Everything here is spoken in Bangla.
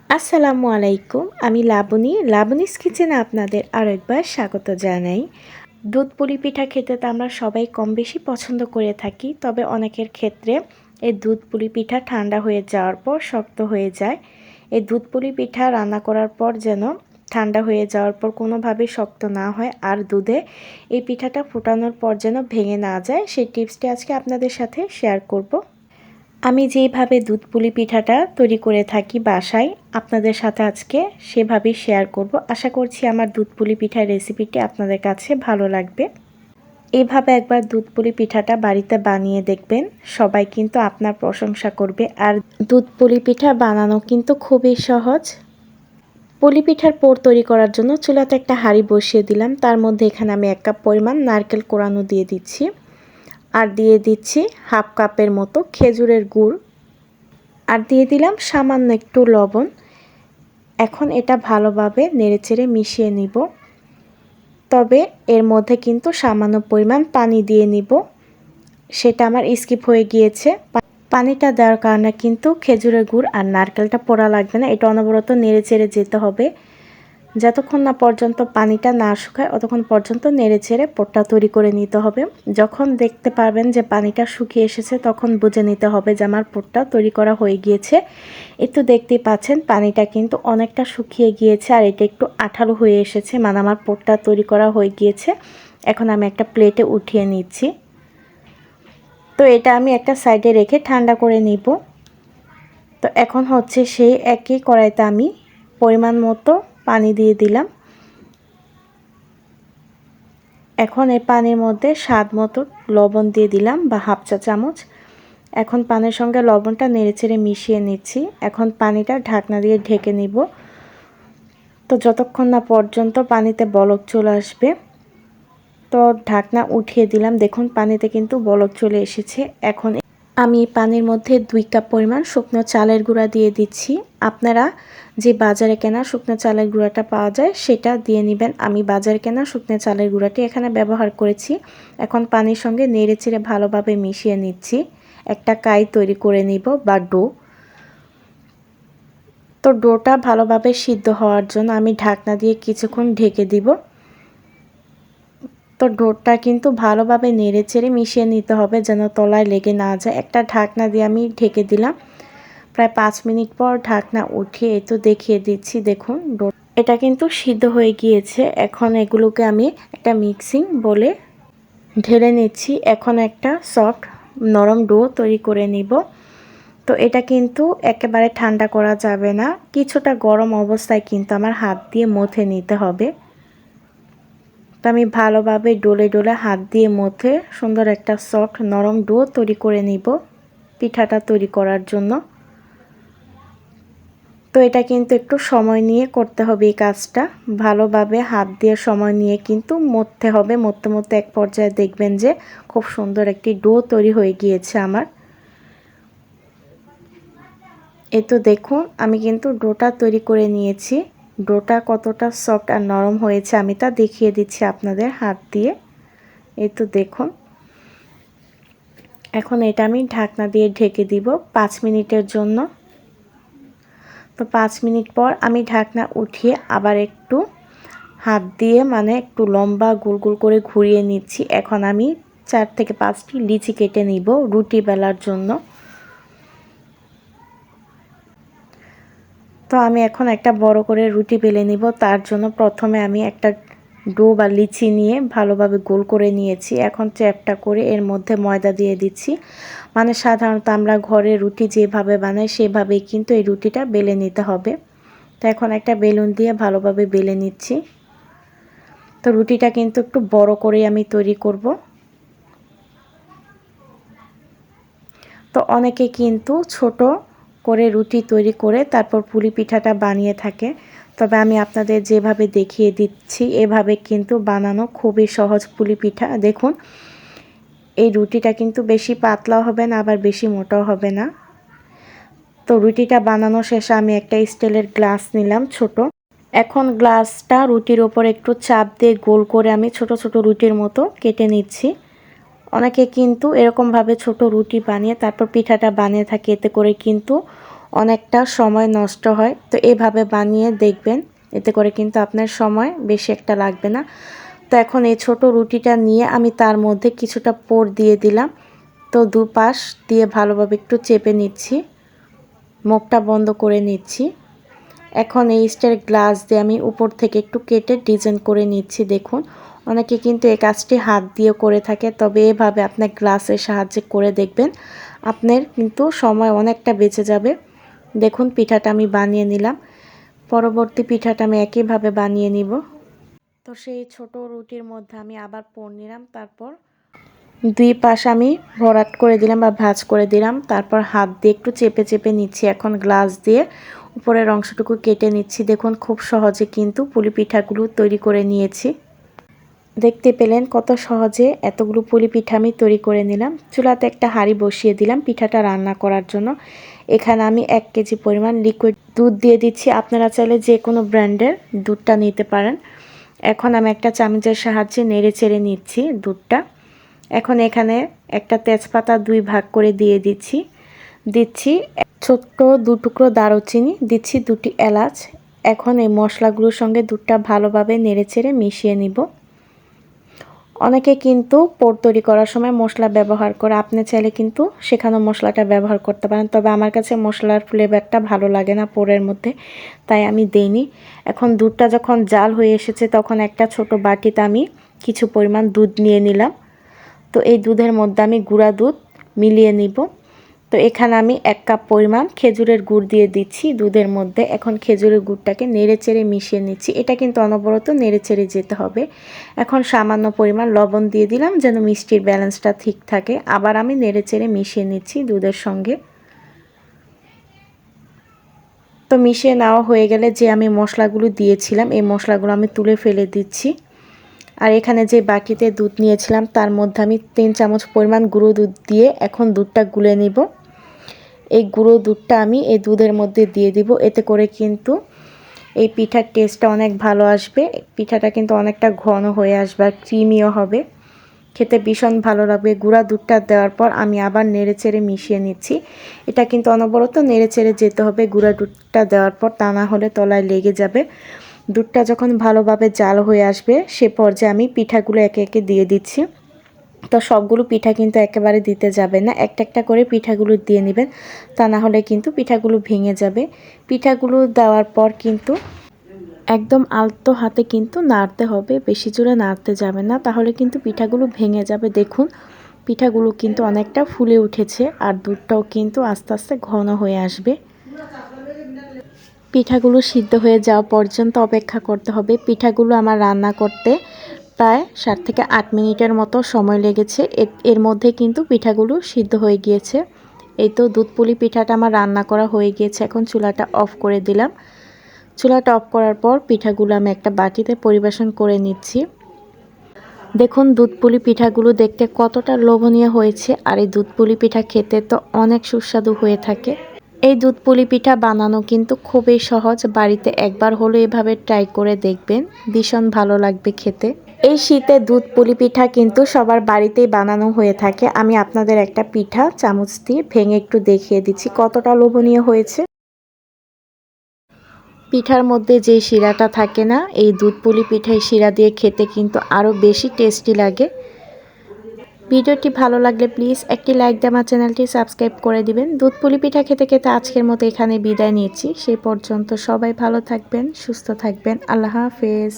আসসালামু আলাইকুম। আমি লাবণীস কিচেনে আপনাদের আরও একবার স্বাগত জানাই। দুধ পুলি পিঠা খেতে তো আমরা সবাই কম বেশি পছন্দ করে থাকি, তবে অনেকের ক্ষেত্রে এই দুধ পুলি পিঠা ঠান্ডা হয়ে যাওয়ার পর শক্ত হয়ে যায়। এই দুধ পুলি পিঠা রান্না করার পর যেন ঠান্ডা হয়ে যাওয়ার পর কোনোভাবেই শক্ত না হয়, আর দুধে এই পিঠাটা ফোটানোর পর যেন ভেঙে না যায়, সেই টিপসটি আজকে আপনাদের সাথে শেয়ার করব। আমি যেভাবে দুধ পুলি পিঠাটা তৈরি করে থাকি বাসায়, আপনাদের সাথে আজকে সেভাবেই শেয়ার করব। আশা করছি আমার দুধ পুলি পিঠার রেসিপিটি আপনাদের কাছে ভালো লাগবে। এইভাবে একবার দুধ পুলি পিঠাটা বাড়িতে বানিয়ে দেখবেন, সবাই কিন্তু আপনার প্রশংসা করবে। আর দুধ পুলি পিঠা বানানো কিন্তু খুবই সহজ। পুলি পিঠার পুর তৈরি করার জন্য চুলাতে একটা হাঁড়ি বসিয়ে দিলাম, তার মধ্যে এখানে আমি 1 কাপ পরিমাণ নারকেল কোড়ানো দিয়ে দিচ্ছি, আর দিয়ে দিচ্ছি হাফ কাপের মতো খেজুরের গুড়, আর দিয়ে দিলাম সামান্য একটু লবণ। এখন এটা ভালোভাবে নেড়েচেড়ে মিশিয়ে নিব, তবে এর মধ্যে কিন্তু সামান্য পরিমাণ পানি দিয়ে নিব, সেটা আমার স্কিপ হয়ে গিয়েছে। পানিটা দেওয়ার কারণে কিন্তু খেজুরের গুড় আর নারকেলটা পোড়া লাগবে না। এটা অনবরত নেড়েচেড়ে যেতে হবে, যতক্ষণ না পর্যন্ত পানিটা না শুকায় ততক্ষণ পর্যন্ত নেড়েচেড়ে পুরটা তৈরি করে নিতে হবে। যখন দেখতে পারবেন যে পানিটা শুকিয়ে এসেছে, তখন বুঝে নিতে হবে যে আমার পুরটা তৈরি করা হয়ে গিয়েছে। একটু দেখতেই পাচ্ছেন পানিটা কিন্তু অনেকটা শুকিয়ে গিয়েছে, আর এটা একটু আঠালো হয়ে এসেছে, মানে আমার পুরটা তৈরি করা হয়ে গিয়েছে। এখন আমি একটা প্লেটে উঠিয়ে নিচ্ছি। তো এটা আমি একটা সাইডে রেখে ঠান্ডা করে নিব। তো এখন হচ্ছে সেই একই কড়াইতে আমি পরিমাণ মতো পানি দিয়ে দিলাম। এখন এই পানির মধ্যে স্বাদ মতো লবণ দিয়ে দিলাম, বা হাফ চা চামচ। এখন পানির সঙ্গে লবণটা নেড়েচেড়ে মিশিয়ে নিচ্ছি। এখন পানিটা ঢাকনা দিয়ে ঢেকে নিব, তো যতক্ষণ না পর্যন্ত পানিতে বলক চলে আসবে। তো ঢাকনা উঠিয়ে দিলাম, দেখুন পানিতে কিন্তু বলক চলে এসেছে। এখন আমি পানির মধ্যে 2 কাপ পরিমাণ শুকনো চালের গুঁড়া দিয়ে দিচ্ছি। আপনারা যে বাজারে কেনা শুকনো চালের গুঁড়াটা পাওয়া যায় সেটা দিয়ে নেবেন। আমি বাজারে কেনা শুকনো চালের গুঁড়াটি এখানে ব্যবহার করেছি। এখন পানির সঙ্গে নেড়েচেড়ে ভালোভাবে মিশিয়ে নিচ্ছি। একটা কাই তৈরি করে নিব, বা ডো। তো ডোটা ভালোভাবে সিদ্ধ হওয়ার জন্য আমি ঢাকনা দিয়ে কিছুক্ষণ ঢেকে দিব। তো ডোটা কিন্তু ভালোভাবে নেড়েচেড়ে মিশিয়ে নিতে হবে, যেন তলায় লেগে না যায়। একটা ঢাকনা দিয়ে আমি ঢেকে দিলাম। প্রায় 5 মিনিট পর ঢাকনা উঠিয়ে তো দেখিয়ে দিচ্ছি, দেখুন এটা কিন্তু সিদ্ধ হয়ে গিয়েছে। এখন এগুলোকে আমি একটা মিক্সিং বলে ঢেলে নিচ্ছি। এখন একটা সফট নরম ডো তৈরি করে নিব। তো এটা কিন্তু একেবারে ঠান্ডা করা যাবে না, কিছুটা গরম অবস্থায় কিন্তু আমার হাত দিয়ে মথে নিতে হবে। তো আমি ভালোভাবে ডোলে ডোলে হাত দিয়ে মথে সুন্দর একটা সফট নরম ডো তৈরি করে নিব পিঠাটা তৈরি করার জন্য। তো এটা কিন্তু একটু সময় নিয়ে করতে হবে এই কাজটা, ভালোভাবে হাত দিয়ে সময় নিয়ে কিন্তু মথতে হবে। মথতে মথতে এক পর্যায়ে দেখবেন যে খুব সুন্দর একটি ডো তৈরি হয়ে গিয়েছে আমার। এই তো দেখুন আমি কিন্তু ডোটা তৈরি করে নিয়েছি। ডোটা কতটা সফট আর নরম হয়েছে আমি তা দেখিয়ে দিচ্ছি আপনাদের হাত দিয়ে। এই তো দেখুন। এখন এটা আমি ঢাকনা দিয়ে ঢেকে দিব 5 মিনিটের জন্য। তো 5 মিনিট পর আমি ঢাকনা উঠিয়ে আবার একটু হাত দিয়ে, মানে একটু লম্বা গোল গোল করে ঘুরিয়ে নিচ্ছি। এখন আমি 4 থেকে 5টি লিচি কেটে নিব রুটি বেলার জন্য। তো আমি এখন একটা বড় করে রুটি বেলে নিব। তার জন্য প্রথমে আমি একটা ডো বা লিচি নিয়ে ভালোভাবে গোল করে নিয়েছি। এখন চ্যাপটা করে এর মধ্যে ময়দা দিয়ে দিচ্ছি। মানে সাধারণত আমরা ঘরে রুটি যেভাবে বানাই সেভাবেই কিন্তু এই রুটিটা বেলে নিতে হবে। তো এখন একটা বেলুন দিয়ে ভালোভাবে বেলে নিচ্ছি। তো রুটিটা কিন্তু একটু বড় করে আমি তৈরি করব। তো অনেকে কিন্তু ছোট করে রুটি তৈরি করে তারপর পুলি পিঠাটা বানিয়ে থাকে, তবে আমি আপনাদের যেভাবে দেখিয়ে দিচ্ছি এভাবে কিন্তু বানানো খুবই সহজ পুলি পিঠা। দেখুন এই রুটিটা কিন্তু বেশি পাতলাও হবে না, আবার বেশি মোটাও হবে না। তো রুটিটা বানানো শেষে আমি একটা স্টিলের গ্লাস নিলাম ছোট। এখন গ্লাসটা রুটির ওপর একটু চাপ দিয়ে গোল করে আমি ছোট ছোট রুটির মতো কেটে নিচ্ছি। অনেকে কিন্তু এরকমভাবে ছোট রুটি বানিয়ে তারপর পিঠাটা বানিয়ে থাকে, এতে করে কিন্তু অনেকটা সময় নষ্ট হয়। তো এভাবে বানিয়ে দেখবেন, এতে করে কিন্তু আপনার সময় বেশি একটা লাগবে না। তো এখন এই ছোট রুটিটা নিয়ে আমি তার মধ্যে কিছুটা পুর দিয়ে দিলাম। তো দুপাশ দিয়ে ভালোভাবে একটু চেপে নিচ্ছি, মুখটা বন্ধ করে নিচ্ছি। এখন এই স্টিলের গ্লাস দিয়ে আমি উপর থেকে একটু কেটে ডিজাইন করে নিচ্ছি। দেখুন, অনেকে কিন্তু এই কাজটি হাত দিয়ে করে থাকে, তবে এভাবে আপনার গ্লাসের সাহায্যে করে দেখবেন, আপনার কিন্তু সময় অনেকটা বেঁচে যাবে। দেখুন, পিঠাটা আমি বানিয়ে নিলাম। পরবর্তী পিঠাটা আমি একইভাবে বানিয়ে নিব। তো সেই ছোট রুটির মধ্যে আমি আবার পুর নিলাম, তারপর দুই পাশ আমি ভরাট করে দিলাম বা ভাঁজ করে দিলাম। তারপর হাত দিয়ে একটু চেপে চেপে নিচ্ছি। এখন গ্লাস দিয়ে উপরের অংশটুকু কেটে নিচ্ছি। দেখুন, খুব সহজে কিন্তু পুলি পিঠাগুলো তৈরি করে নিয়েছি। দেখতে পেলেন কত সহজে এতগুলো পুলি পিঠা আমি তৈরি করে নিলাম। চুলাতে একটা হাঁড়ি বসিয়ে দিলাম পিঠাটা রান্না করার জন্য। এখানে আমি 1 কেজি পরিমাণ লিকুইড দুধ দিয়ে দিচ্ছি। আপনারা চাইলে যে কোনো ব্র্যান্ডের দুধটা নিতে পারেন। এখন আমি একটা চামচের সাহায্যে নেড়ে চেড়ে নিচ্ছি দুধটা। এখন এখানে একটা তেজপাতা 2 ভাগ করে দিয়ে দিচ্ছি ছোট্ট 2 টুকরো দারুচিনি, দিচ্ছি 2টি এলাচ। এখন এই মশলাগুলোর সঙ্গে দুধটা ভালোভাবে নেড়েচেড়ে মিশিয়ে নিব। অনেকে কিন্তু পুর তৈরি করার সময় মশলা ব্যবহার করে, আপনি চাইলে কিন্তু সেখানে মশলাটা ব্যবহার করতে পারেন, তবে আমার কাছে মশলার ফ্লেভারটা ভালো লাগে না পুরের মধ্যে, তাই আমি দেইনি। এখন দুধটা যখন জাল হয়ে এসেছে তখন একটা ছোট বাটিতে আমি কিছু পরিমাণ দুধ নিয়ে নিলাম। তো এই দুধের মধ্যে আমি গুঁড়া দুধ মিলিয়ে নিব। তো এখানে আমি 1 কাপ পরিমাণ খেজুরের গুড় দিয়ে দিচ্ছি দুধের মধ্যে। এখন খেজুরের গুড়টাকে নেড়েচেড়ে মিশিয়ে নিচ্ছি। এটা কিন্তু অনবরত নেড়েচেড়ে যেতে হবে। এখন সামান্য পরিমাণ লবণ দিয়ে দিলাম যেন মিষ্টির ব্যালেন্সটা ঠিক থাকে। আবার আমি নেড়েচেড়ে মিশিয়ে নিচ্ছি দুধের সঙ্গে। তো মিশিয়ে নেওয়া হয়ে গেলে যে আমি মশলাগুলো দিয়েছিলাম এই মশলাগুলো আমি তুলে ফেলে দিচ্ছি। আর এখানে যে বাটিতে দুধ নিয়েছিলাম তার মধ্যে আমি 3 চামচ পরিমাণ গুঁড়ো দুধ দিয়ে এখন দুধটা গুলে নিব। এই গুঁড়ো দুধটা আমি এই দুধের মধ্যে দিয়ে দিব। এতে করে কিন্তু এই পিঠার টেস্টটা অনেক ভালো আসবে। পিঠাটা কিন্তু অনেকটা ঘন হয়ে আসবে আর ক্রিমিও হবে, খেতে ভীষণ ভালো লাগবে। গুঁড়া দুধটা দেওয়ার পর আমি আবার নেড়েচেড়ে মিশিয়ে নিচ্ছি। এটা কিন্তু অনবরত নেড়েচেড়ে যেতে হবে গুঁড়া দুধটা দেওয়ার পর, তা না হলে তলায় লেগে যাবে। দুধটা যখন ভালোভাবে জাল হয়ে আসবে সে পর্যায়ে আমি পিঠাগুলো একে একে দিয়ে দিচ্ছি। তো সবগুলো পিঠা কিন্তু একেবারে দিতে যাবে না, একটা একটা করে পিঠাগুলো দিয়ে নেবেন, তা না হলে কিন্তু পিঠাগুলো ভেঙে যাবে। পিঠাগুলো দেওয়ার পর কিন্তু একদম আলতো হাতে কিন্তু নাড়তে হবে, বেশি জোরে নাড়তে যাবে না, তাহলে কিন্তু পিঠাগুলো ভেঙে যাবে। দেখুন, পিঠাগুলো কিন্তু অনেকটা ফুলে উঠেছে আর দুধটাও কিন্তু আস্তে আস্তে ঘন হয়ে আসবে। পিঠাগুলো সিদ্ধ হয়ে যাওয়া পর্যন্ত অপেক্ষা করতে হবে। পিঠাগুলো আমার রান্না করতে প্রায় 7 থেকে 8 মিনিটের মতো সময় লেগেছে। এর মধ্যে কিন্তু পিঠাগুলো সিদ্ধ হয়ে গিয়েছে। এই তো দুধ পুলি পিঠাটা আমার রান্না করা হয়ে গিয়েছে। এখন চুলাটা অফ করে দিলাম। চুলাটা অফ করার পর পিঠাগুলো আমি একটা বাটিতে পরিবেশন করে নিচ্ছি। দেখুন, দুধ পুলি পিঠাগুলো দেখতে কতটা লোভনীয় হয়েছে, আর এই দুধ পুলি পিঠা খেতে তো অনেক সুস্বাদু হয়ে থাকে। এই দুধ পুলি পিঠা বানানো কিন্তু খুবই সহজ, বাড়িতে একবার হলো এভাবে ট্রাই করে দেখবেন, ভীষণ ভালো লাগবে খেতে। এই শীতে দুধ পুলি পিঠা কিন্তু সবার বাড়িতেই বানানো হয়ে থাকে। আমি আপনাদের একটা পিঠা চামচ দিয়ে ভেঙে একটু দেখিয়ে দিচ্ছি কতটা লোভনীয় হয়েছে। পিঠার মধ্যে যে শিরাটা থাকে না, এই দুধ পুলি পিঠায় শিরা দিয়ে খেতে কিন্তু আরও বেশি টেস্টি লাগে। ভিডিওটি ভালো লাগলে প্লিজ একটি লাইক দিয়ে আমার চ্যানেলটি সাবস্ক্রাইব করে দিবেন। দুধ পুলি পিঠা খেতে খেতে আজকের মতো এখানে বিদায় নিচ্ছি। সেই পর্যন্ত সবাই ভালো থাকবেন, সুস্থ থাকবেন। আল্লাহ হাফেজ।